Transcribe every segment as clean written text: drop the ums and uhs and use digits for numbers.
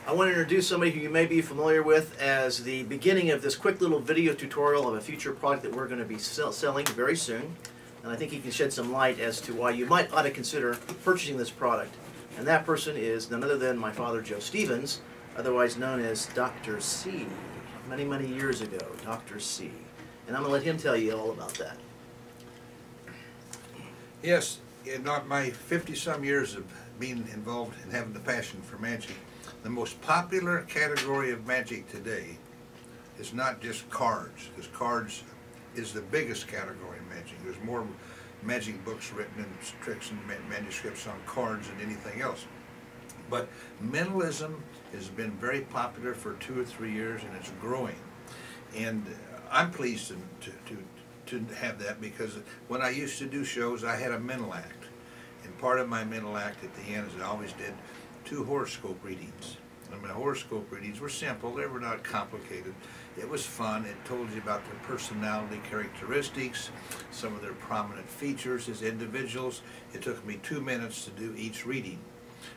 I want to introduce somebody who you may be familiar with as the beginning of this quick little video tutorial of a future product that we're going to be selling very soon. And I think he can shed some light as to why you might ought to consider purchasing this product. And that person is none other than my father, Joe Stevens, otherwise known as Dr. C. Many, many years ago, Dr. C. And I'm going to let him tell you all about that. Yes, in my 50-some years of being involved and having the passion for magic, the most popular category of magic today is not just cards, because cards is the biggest category of magic. There's more magic books written and tricks and manuscripts on cards than anything else. But mentalism has been very popular for 2 or 3 years, and it's growing. And I'm pleased to have that, because when I used to do shows, I had a mental act. And part of my mental act at the end is I always did 2 horoscope readings. And my horoscope readings were simple, they were not complicated. It was fun, it told you about their personality characteristics, some of their prominent features as individuals. It took me 2 minutes to do each reading,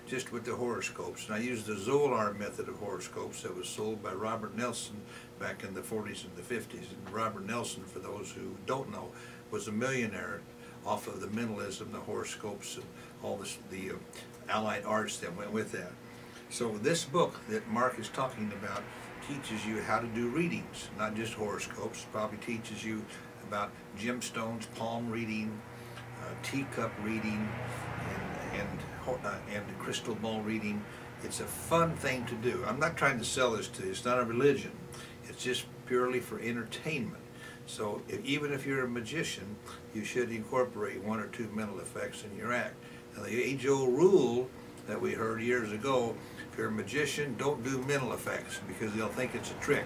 just with the horoscopes. And I used the Zolar method of horoscopes that was sold by Robert Nelson back in the 40s and the 50s. And Robert Nelson, for those who don't know, was a millionaire off of the mentalism, the horoscopes, and all the allied arts that went with that. So this book that Mark is talking about teaches you how to do readings, not just horoscopes. Probably teaches you about gemstones, palm reading, teacup reading, and crystal ball reading. It's a fun thing to do. I'm not trying to sell this to you. It's not a religion. It's just purely for entertainment. So even if you're a magician, you should incorporate 1 or 2 mental effects in your act. Now, the age-old rule that we heard years ago, if you're a magician, don't do mental effects because they'll think it's a trick.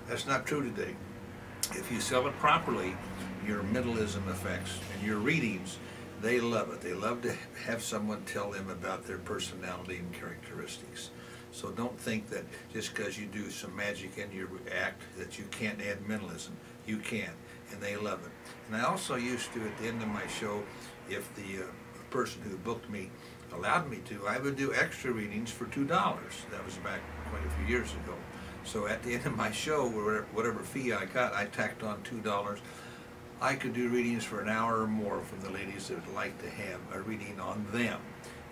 That's not true today. If you sell it properly, your mentalism effects and your readings, they love it. They love to have someone tell them about their personality and characteristics. So don't think that just because you do some magic in your act that you can't add mentalism. You can, and they love it. And I also used to, at the end of my show, if the person who booked me allowed me to, I would do extra readings for $2. That was back quite a few years ago. So at the end of my show, whatever fee I got, I tacked on $2. I could do readings for an hour or more from the ladies that would like to have a reading on them.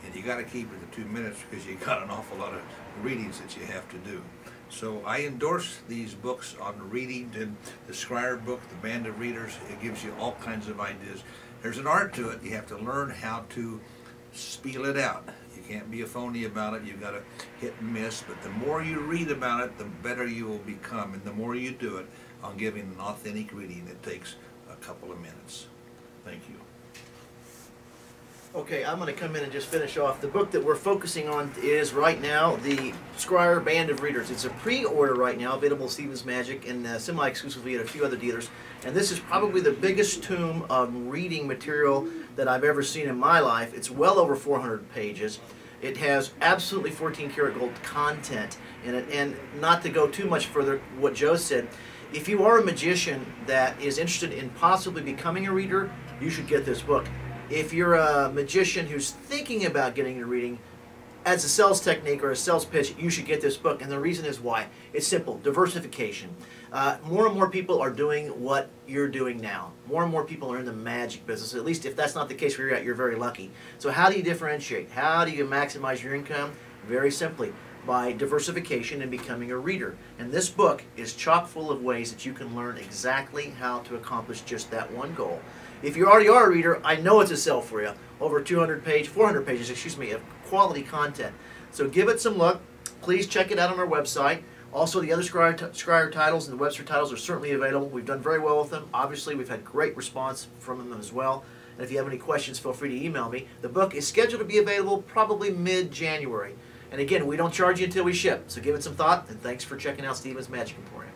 And you got to keep it to 2 minutes because you got an awful lot of readings that you have to do. So I endorse these books on reading, and the Scryer book, The Band of Readers. It gives you all kinds of ideas. There's an art to it. You have to learn how to spiel it out. You can't be a phony about it. You've got to hit and miss. But the more you read about it, the better you will become. And the more you do it on giving an authentic reading, it takes a couple of minutes. Thank you. Okay, I'm going to come in and just finish off. The book that we're focusing on is right now the Scryer Band of Readers. It's a pre-order right now, available at Stevens Magic and semi-exclusively at a few other dealers. And this is probably the biggest tome of reading material that I've ever seen in my life. It's well over 400 pages. It has absolutely 14 karat gold content in it. And not to go too much further, what Joe said, if you are a magician that is interested in possibly becoming a reader, you should get this book. If you're a magician who's thinking about getting a reading, as a sales technique or a sales pitch, you should get this book. And the reason is why. It's simple. Diversification. More and more people are doing what you're doing now. More and more people are in the magic business. At least if that's not the case where you're at, you're very lucky. So how do you differentiate? How do you maximize your income? Very simply, by diversification and becoming a reader. And this book is chock full of ways that you can learn exactly how to accomplish just that one goal. If you already are a reader, I know it's a sell for you. Over 400 pages, excuse me, of quality content. So give it some look. Please check it out on our website. Also, the other Scryer titles and the Webster titles are certainly available. We've done very well with them. Obviously, we've had great response from them as well. And if you have any questions, feel free to email me. The book is scheduled to be available probably mid-January. And again, we don't charge you until we ship. So give it some thought, and thanks for checking out Stevens Magic Emporium.